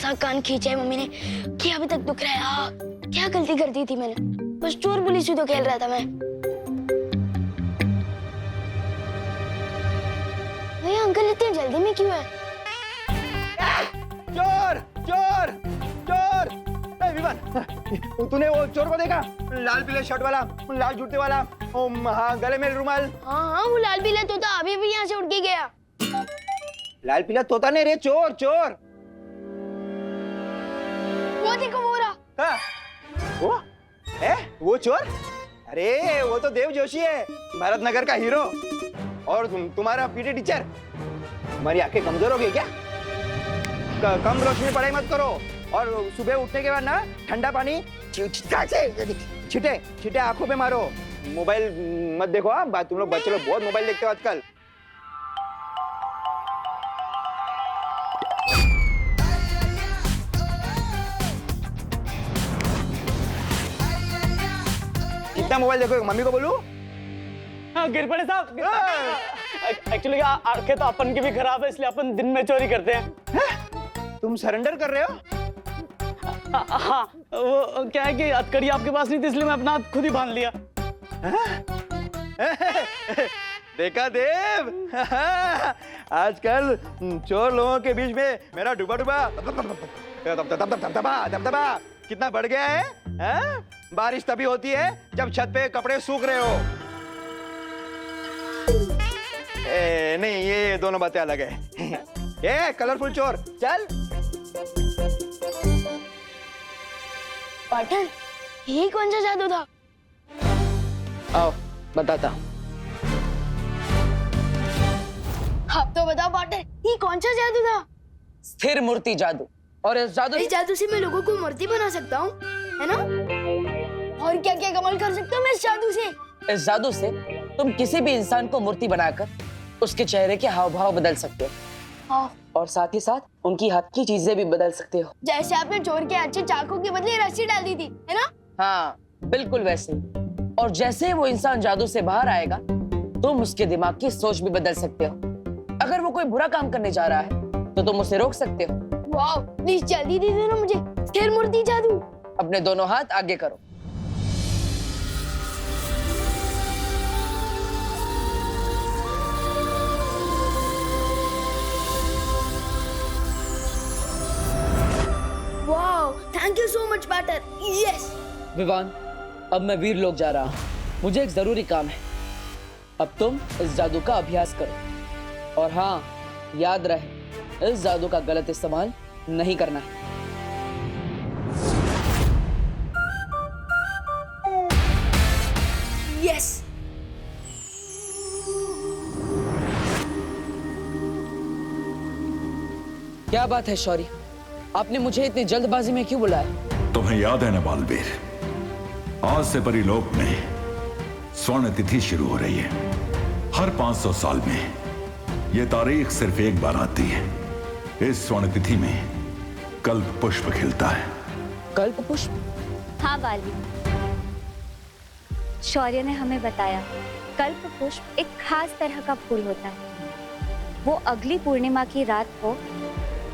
सा कान खींचा है मम्मी ने कि अभी तक दुख रहा है। क्या गलती कर दी थी मैंने? बस चोर पुलिस ही तो खेल रहा था मैं। भैया अंकल इतनी जल्दी में क्यों है? चोर चोर चोर! विवान, तूने वो चोर को देखा? लाल पीले शर्ट वाला, लाल जूते वाला, हाँ गले में रुमाल। हाँ वो लाल पीला तोता अभी भी यहाँ से उड़ के गया। लाल पीला तोता नहीं रे, चोर चोर। वो देखो वो रहा। हाँ, वो चोर? अरे वो तो देव जोशी है, भारत नगर का हीरो। और तुम्हारा पीटी टीचर। तुम्हारी आंखें कमजोर हो गई क्या? कम रोशनी पढ़ाई मत करो, और सुबह उठने के बाद ना ठंडा पानी छिटे छिटे आंखों पे मारो। मोबाइल मत देखो। हाँ, तुम लोग बच्चे लोग बहुत मोबाइल देखते हो आजकल। कितना मोबाइल देखो? मम्मी को बोलूं? हाँ गिर पड़े साहब। एक्चुअली आंखें तो अपन की भी खराब है, इसलिए अपन दिन में चोरी करते हैं। तुम सरेंडर कर रहे हो? हाँ, वो क्या है कि हथकड़ी आपके पास नहीं थी, इसलिए मैं अपना हाथ खुद ही बांध लिया। देखा देव, आजकल चोर लोगों के बीच में मेरा डूबा दबदबा कितना बढ़ गया है? बारिश तभी होती है जब छत पे कपड़े सूख रहे हो। नहीं, ये दोनों बातें अलग है। ये कलरफुल चोर, चल। पार्टनर, ये कौन सा जादू था? आओ बताता हूँ। आप तो बताओ पार्टनर, ये कौन सा जादू था? स्थिर मूर्ति जादू। और इस जादू से मैं लोगों को मूर्ति बना सकता हूँ, है ना? और क्या क्या कमाल कर सकता हूँ मैं इस जादू से? इस जादू से तुम किसी भी इंसान को मूर्ति बनाकर उसके चेहरे के हाव भाव बदल सकते हो, और साथ ही साथ उनकी हाथ की चीजें भी बदल सकते हो। जैसे आपने चोर के अच्छे चाकू के बदले रस्सी डाल दी थी, है ना? हाँ बिल्कुल वैसे ही। और जैसे वो इंसान जादू से बाहर आएगा, तुम उसके दिमाग की सोच भी बदल सकते हो। अगर वो कोई बुरा काम करने जा रहा है तो तुम उसे रोक सकते हो। वाह, प्लीज जल्दी दे देना मुझे स्थिर मूर्ति जादू। अपने दोनों हाथ आगे करो। वाह, thank you so much partner. Yes. Vivaan, अब मैं वीर लोक जा रहा हूँ, मुझे एक जरूरी काम है। अब तुम इस जादू का अभ्यास करो, और हाँ याद रहे, इस जादू का गलत इस्तेमाल नहीं करना है। यस। क्या बात है शौर्य, आपने मुझे इतनी जल्दबाजी में क्यों बुलाया? तुम्हें याद है ना बालवीर, आज से परिलोक में स्वर्ण तिथि शुरू हो रही है। हर 500 साल में यह तारीख सिर्फ एक बार आती है। इस स्वर्ण तिथि में कल्प पुष्प खिलता है। कल्प पुष्प? हाँ बालवीर, शौर्य ने हमें बताया कल्प पुष्प एक खास तरह का फूल होता है। वो अगली पूर्णिमा की रात को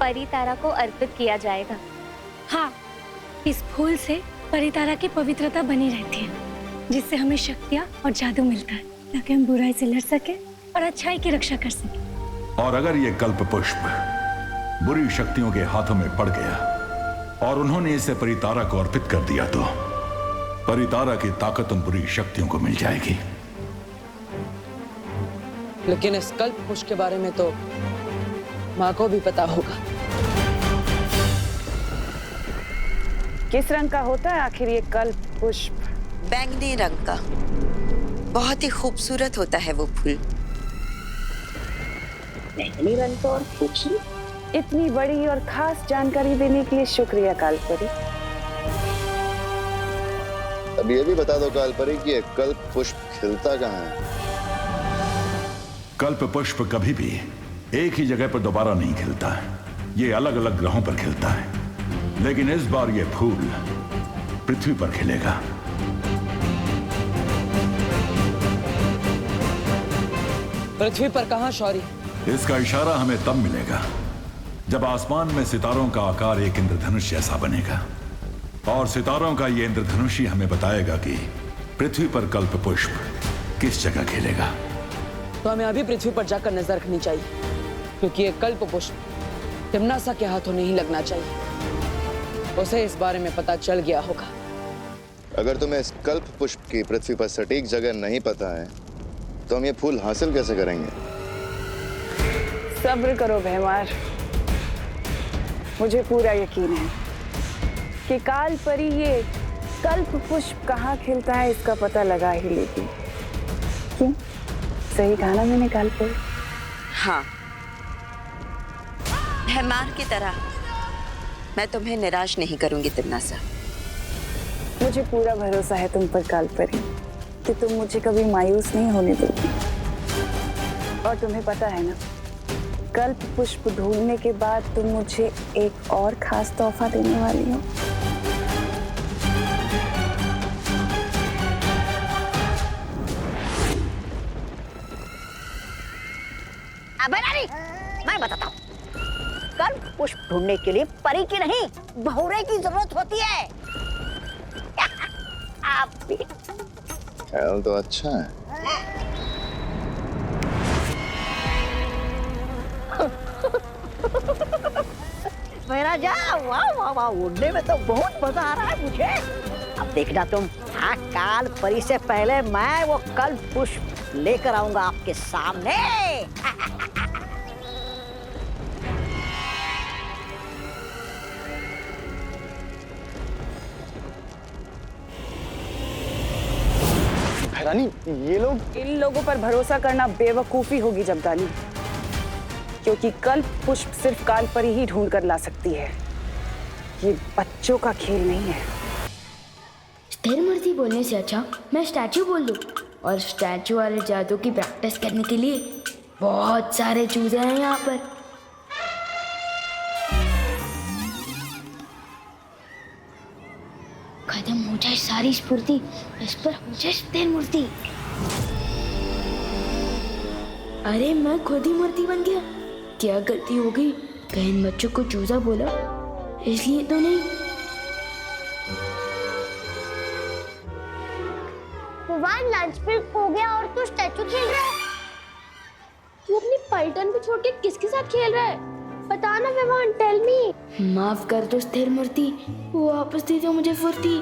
परितारा को अर्पित किया जाएगा। हाँ, इस फूल से परितारा की पवित्रता बनी रहती है, जिससे हमें शक्तियाँ और जादू मिलता है, ताकि हम बुराई से लड़ सके और अच्छाई की रक्षा कर सके। और अगर ये कल्प पुष्प बुरी शक्तियों के हाथों में पड़ गया और उन्होंने इसे परितारा को अर्पित कर दिया, तो परितारा की ताकत उन बुरी शक्तियों को मिल जाएगी। लेकिन इस कल्प पुष्प के बारे में तो माँ को भी पता होगा। किस रंग का होता है आखिर ये कल्प पुष्प? बैंगनी रंग का। बहुत ही खूबसूरत होता है वो फूल। बैंगनी रंग तो और खूबसूरत। इतनी बड़ी और खास जानकारी देने के लिए शुक्रिया कालपरी। अब ये भी बता दो कालपरी कि कल्प पुष्प खिलता कहाँ है? कल्प पुष्प कभी भी एक ही जगह पर दोबारा नहीं खिलता है। ये अलग अलग ग्रहों पर खिलता है, लेकिन इस बार ये फूल पृथ्वी पर खिलेगा। पृथ्वी पर कहाँ शौर्य? इसका इशारा हमें तब मिलेगा जब आसमान में सितारों का आकार एक इंद्रधनुष जैसा बनेगा और सितारों का ये इंद्रधनुष ही हमें बताएगा कि पृथ्वी पर कल्प पुष्प किस जगह खिलेगा। तो हमें अभी पृथ्वी पर जाकर नजर रखनी चाहिए, क्योंकि ये कल्प पुष्प टिमनासा के हाथों नहीं लगना चाहिए। उसे इस बारे में पता चल गया होगा। अगर तुम्हें इस कल्प पुष्प की पृथ्वी पर सटीक जगह नहीं पता है तो हम ये फूल हासिल कैसे करेंगे? सब्र करो भैमार, मुझे पूरा यकीन है कि काल परी ये कल्प पुष्प कहाँ खिलता है इसका पता लगा ही लेगी। क्यों, सही कहा ना मैंने काल परी? हाँ, भैमार की तरह मैं तुम्हें निराश नहीं करूंगी तिमनासा। मुझे पूरा भरोसा है तुम पर काल परी कि तुम मुझे कभी मायूस नहीं होने दोगी। और तुम्हें पता है ना, कल्प पुष्प ढूंढने के बाद तुम मुझे एक और खास तोहफा देने वाली हो। मैं बताता हूँ, कल्प पुष्प ढूंढने के लिए परी की नहीं बहुरे की जरूरत होती है। आप भी ख्याल तो अच्छा है। मेरा जा, वाह वाह वाह, उड़ने में तो बहुत मजा आ रहा है मुझे। अब देखना तुम, हाँ, काल परी से पहले मैं वो कल्प पुष्प लेकर आऊंगा आपके सामने। रानी, ये लोग, इन लोगों पर भरोसा करना बेवकूफी होगी जब्दाली, क्योंकि कल्प पुष्प सिर्फ काल परी ही ढूंढ कर ला सकती है। ये बच्चों का खेल नहीं है। स्थिर मूर्ति बोलने से अच्छा मैं स्टैचू बोल दूं, और स्टैचू वाले जादू की प्रैक्टिस करने के लिए बहुत सारे चूजे हैं यहाँ पर। खत्म हो जाए सारी स्फूर्ति, इस पर हो जाए स्थिर मूर्ति। अरे मैं खुद ही मूर्ति बन गया। क्या गलती हो गई? कहीं इन बच्चों को चूजा बोला इसलिए तो नहीं। विवान लंच ब्रेक हो गया और तू स्टैचू खेल रहा है? तू अपनी पलटन को छोड़ के किसके साथ खेल रहा है? बता ना विवान, टेल मी। माफ कर दो स्थिर मूर्ति, वापस दे दो मुझे फुर्ती।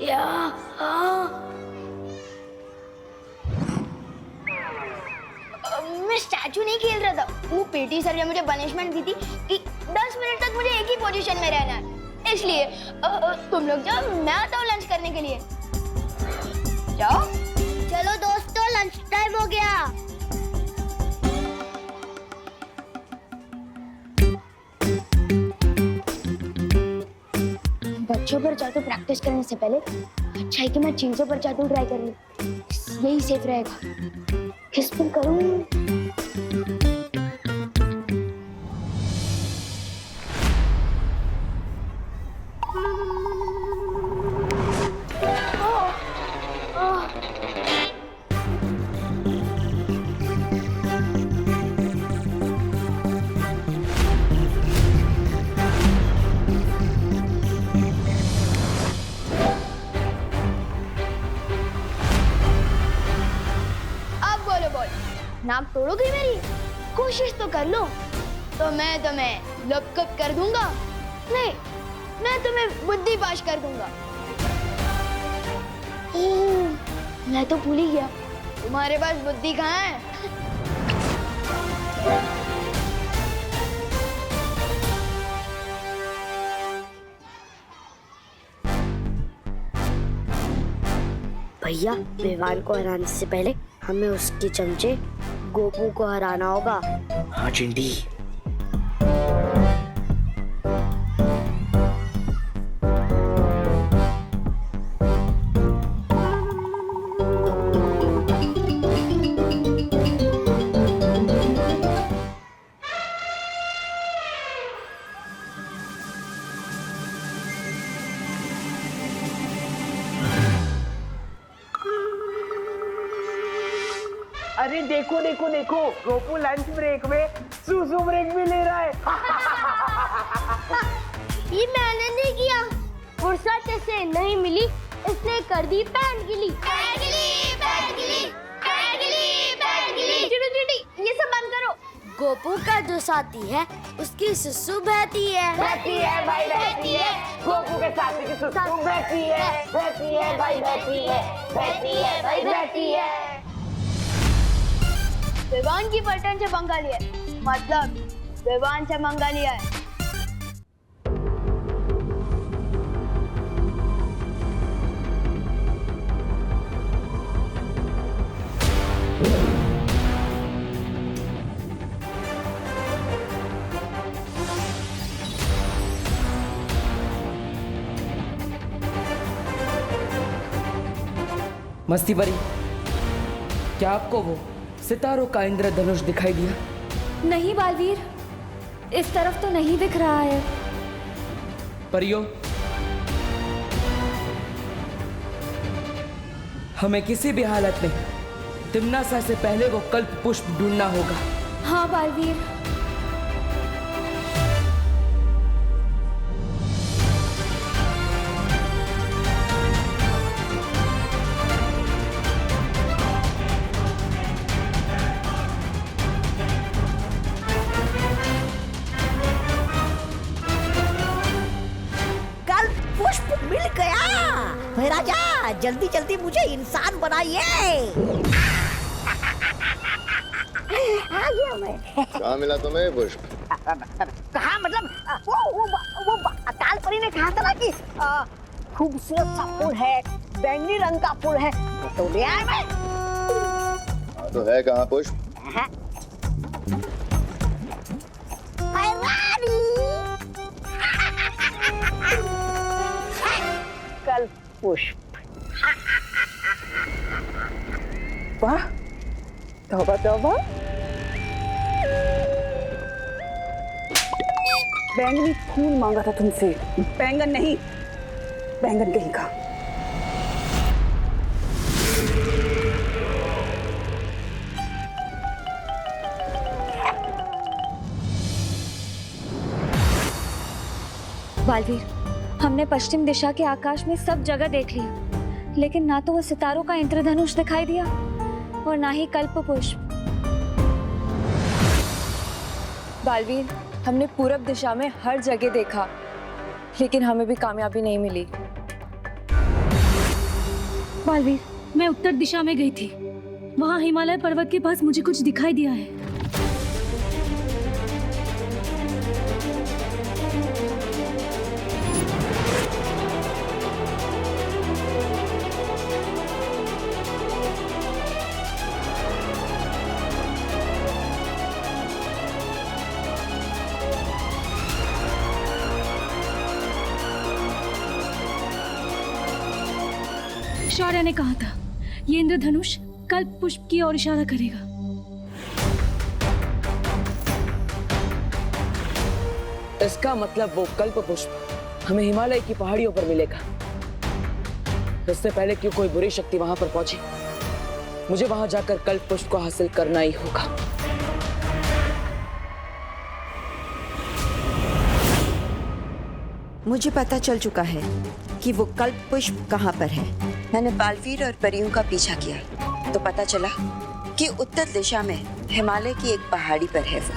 या मैं स्टैचू नहीं खेल रहा था। वो पीटी सर ने मुझे पनिशमेंट दी थी कि 10 मिनट तक मुझे एक ही पोजीशन में रहना है। इसलिए तुम लोग जाओ, मैं आता हूँ लंच करने के लिए। जाओ। चलो दोस्तों, लंच टाइम हो गया। बच्चों पर जादू प्रैक्टिस करने से पहले अच्छा है कि मैं चीजों पर जादू ट्राई कर लूं, यही सेफ रहेगा। किस पर करूं? नाक तोड़ोगी मेरी? कोशिश तो कर लो, तो मैं तुम्हें लपकप कर दूंगा। नहीं, मैं तुम्हें बुद्धि पाश कर दूंगा। मैं तो भूल ही गया, तुम्हारे पास बुद्धि कहाँ है? भैया, विवान को हराने से पहले हमें उसके चमचे गोपू को हराना होगा। हाँ चिंटी। अरे देखो देखो देखो, गोपू लंच ब्रेक में सुसु ब्रेक भी ले रहा है। ये मैंने नहीं किया, फुर्सत इसे नहीं मिली, इसने कर दी पैन गिली। ये सब बंद करो। गोपू का जो साथी है उसकी सुसु बहती है। बहती है भाई बहती है, गोपू के साथी की सुसु बहती है भाई बहती है भाई बहती है। देवान की पलटन से पंगा लिया, मतलब देवान से मंगा लिया है। मस्ती परी, क्या आपको वो सितारों का इंद्रधनुष दिखाई दिया? नहीं बालवीर, इस तरफ तो नहीं दिख रहा है। परियों, हमें किसी भी हालत में तिम्नासा से पहले वो कल्प पुष्प ढूंढना होगा। हाँ बालवीर। मिल गया। राजा जल्दी जल्दी मुझे इंसान बनाइए। आ गया मैं। कहाँ मिला तुम्हें पुष्प? कहाँ मतलब वो अकाल परी ने कहा था ना कि खूबसूरत सा फूल है, बैंगनी रंग का फूल है, तो ले आया मैं। तो है कहाँ पुष्प? कल्प पुष्प। वाह, तौबा तौबा। बैंगनी फूल मांगा था तुमसे, बैंगन नहीं, बैंगन कहीं का। बालवीर, हमने पश्चिम दिशा के आकाश में सब जगह देख लिया, लेकिन ना तो वो सितारों का इंद्रधनुष दिखाई दिया और ना ही कल्प पुष्प। बालवीर, हमने पूरब दिशा में हर जगह देखा, लेकिन हमें भी कामयाबी नहीं मिली। बालवीर, मैं उत्तर दिशा में गई थी, वहाँ हिमालय पर्वत के पास मुझे कुछ दिखाई दिया है। शौर्य ने कहा था ये इंद्रधनुष कल्प पुष्प की ओर इशारा करेगा। इसका मतलब वो कल्प पुष्प हमें हिमालय की पहाड़ियों पर मिलेगा। इससे पहले क्यों कोई बुरी शक्ति वहां पर पहुंचे, मुझे वहां जाकर कल्प पुष्प को हासिल करना ही होगा। मुझे पता चल चुका है कि वो कल्प पुष्प कहाँ पर है। मैंने बालवीर और परियों का पीछा किया तो पता चला कि उत्तर दिशा में हिमालय की एक पहाड़ी पर है वो।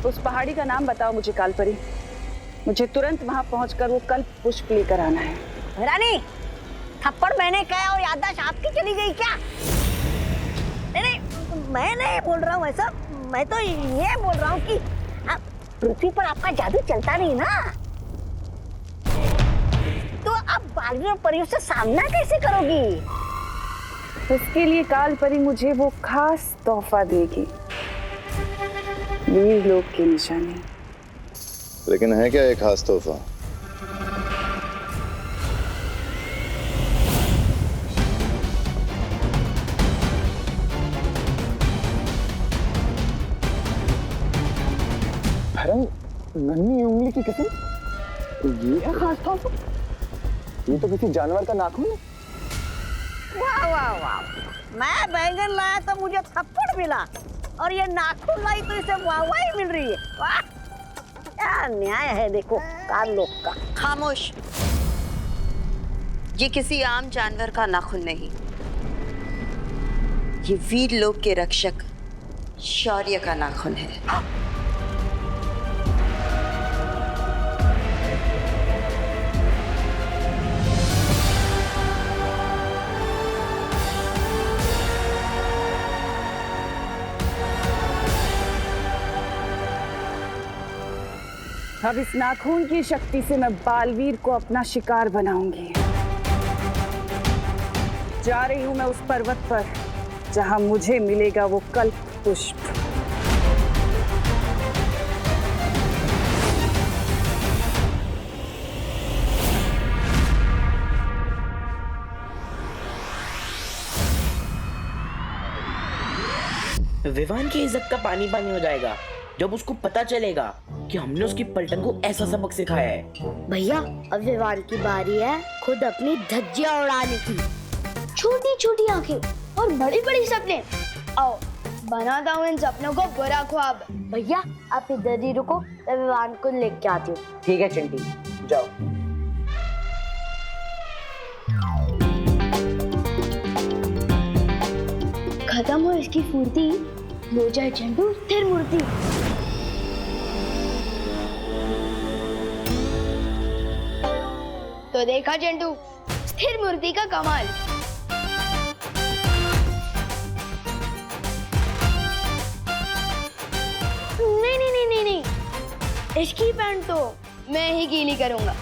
उस पहाड़ी का नाम बताओ मुझे कालपरी, मुझे तुरंत वहां पहुंचकर वो कल्प पुष्प लेकर आना है। रानी, थप्पड़ मैंने कहा और याददाश्त आपकी चली गई क्या? नहीं, मैं नहीं बोल रहा हूँ ऐसा, मैं तो ये बोल रहा हूँ कि पृथ्वी पर आपका जादू चलता नहीं ना, तो आप बालवीर और परियों से सामना कैसे करोगी? उसके लिए कालपरी मुझे वो खास तोहफा देगी, वीर लोक की निशानी। लेकिन है क्या एक खास तोहफा? नन्ही उंगली की कसम, ये क्या खास तोहफा? ये तो किसी जानवर का नाखून है। वाह वाह वाह, मैं बैंगन लाया तो मुझे थप्पड़ मिला और ये नाखून लाई तो इसे वाहवाही मिल रही है। वाह क्या न्याय है देखो काल लोग का। खामोश। ये किसी आम जानवर का नाखून नहीं, ये वीर लोक के रक्षक शौर्य का नाखून है। अब इस नाखून की शक्ति से मैं बालवीर को अपना शिकार बनाऊंगी। जा रही हूं मैं उस पर्वत पर जहां मुझे मिलेगा वो कल्प पुष्प। विवान की इज्जत का पानी पानी हो जाएगा जब उसको पता चलेगा कि हमने उसकी पलटन को ऐसा सबक सिखाया है। भैया अब विवान की बारी है खुद अपनी धज्जियां उड़ाने की। छोटी छोटी आंखें और बड़े बड़े सपने। आओ बनाता हूँ इन सपनों को बुरा ख्वाब। भैया आप इधर ही रुको, मैं विवान को लेके आती हूँ। ठीक है चिंटी, जाओ। खत्म हो इसकी फुर्ती, हो जाए चंटू स्थिर मूर्ति। तो देखा चंटू स्थिर मूर्ति का कमाल। नहीं नहीं नहीं नहीं नहीं, इसकी पैंट तो मैं ही गीली करूंगा।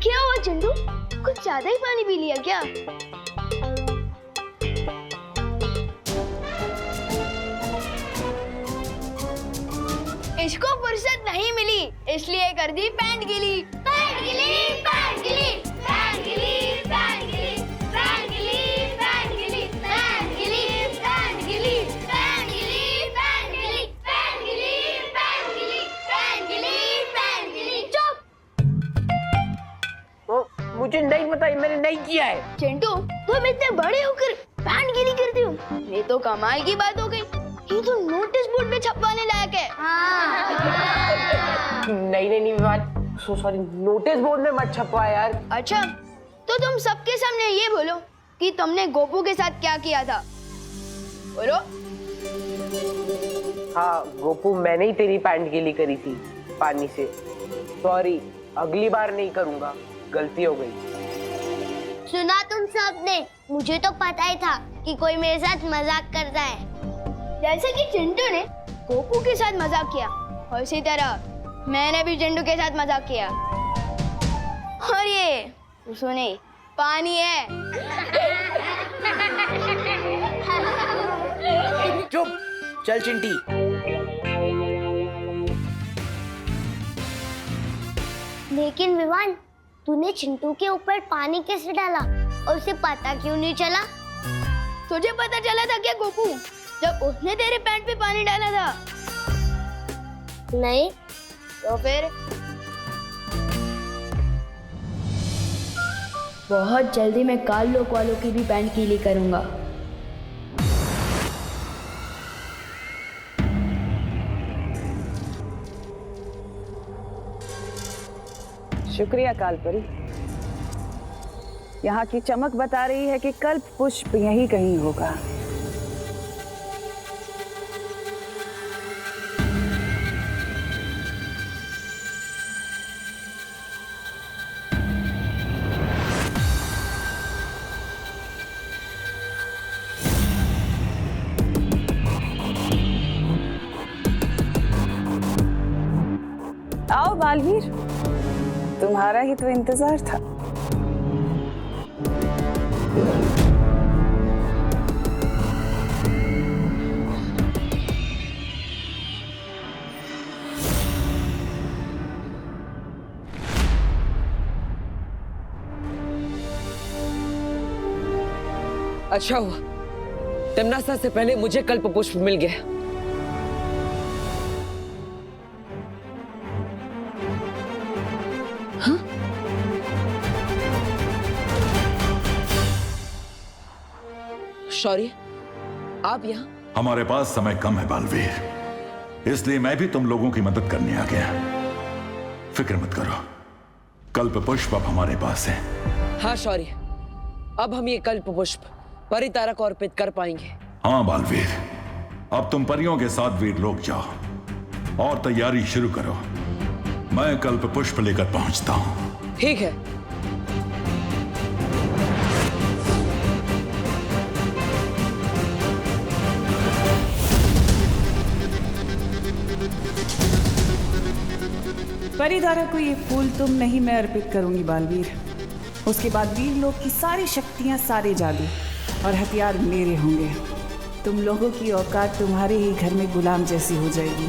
क्या हुआ चंदू, कुछ ज्यादा ही पानी पी लिया क्या? इसको फुर्सत नहीं मिली इसलिए कर दी पैंट गीली। पैंट गीली, पैंट गीली, पैंट गीली, पैंट गीली, पैंट गीली, पैंट गीली, पैंट गीली, पैंट गीली, पैंट गीली, पैंट गीली, पैंट गीली, पैंट गीली, पैंट गीली, पैंट गीली। चुप। मुझे नहीं पता, मैंने नहीं किया है। चिंटू तुम इतने बड़े होकर पैंट गीली करते हो, ये तो कमाल की बात हो गई। ये तो नोटिस बोर्ड पे छपवाने लायक है। नहीं नहीं नहीं Vivaan, so sorry, notice board में मत छपवा यार। अच्छा तो तुम सबके सामने ये बोलो कि तुमने गोपू के साथ क्या किया था, बोलो। हाँ गोपू, मैंने ही तेरी पैंट गीली करी थी पानी से। सॉरी, अगली बार नहीं करूंगा, गलती हो गई। सुना तुम सबने, मुझे तो पता ही था कि कोई मेरे साथ मजाक करता है। जैसे कि चिंटू ने गोपू के साथ मजाक किया और इसी तरह मैंने भी चिंटू के साथ मजाक किया। और ये सुने पानी है। चुप, चल चिंटी। लेकिन विवान, तूने चिंटू के ऊपर पानी कैसे डाला और उसे पता क्यों नहीं चला? तुझे पता चला था क्या गोपू, जब उसने तेरे पैंट पे पानी डाला था? नहीं। तो फिर? बहुत जल्दी मैं काल लोक वालों की भी पैंट गीली करूंगा। शुक्रिया कालपरी। यहाँ की चमक बता रही है कि कल्प पुष्प यहीं कहीं होगा। आओ बालवीर, तुम्हारा ही तो इंतजार था। अच्छा हुआ तमन्ना से पहले मुझे कल्प पुष्प मिल गया। हाँ? शौर्य, आप यहाँ? हमारे पास समय कम है बालवीर, इसलिए मैं भी तुम लोगों की मदद करने आ गया। फिक्र मत करो, कल्प पुष्प अब हमारे पास है। हाँ शौर्य, अब हम ये कल्प पुष्प परितारा को अर्पित कर पाएंगे। हाँ बालवीर, अब तुम परियों के साथ वीर लोग जाओ और तैयारी शुरू करो। मैं कल्प पुष्प लेकर पहुंचता हूं। ठीक है। परितारा को ये फूल तुम नहीं, मैं अर्पित करूंगी बालवीर। उसके बाद वीर लोग की सारी शक्तियां, सारे जादू और हथियार मेरे होंगे। तुम लोगों की औकात तुम्हारे ही घर में गुलाम जैसी हो जाएगी।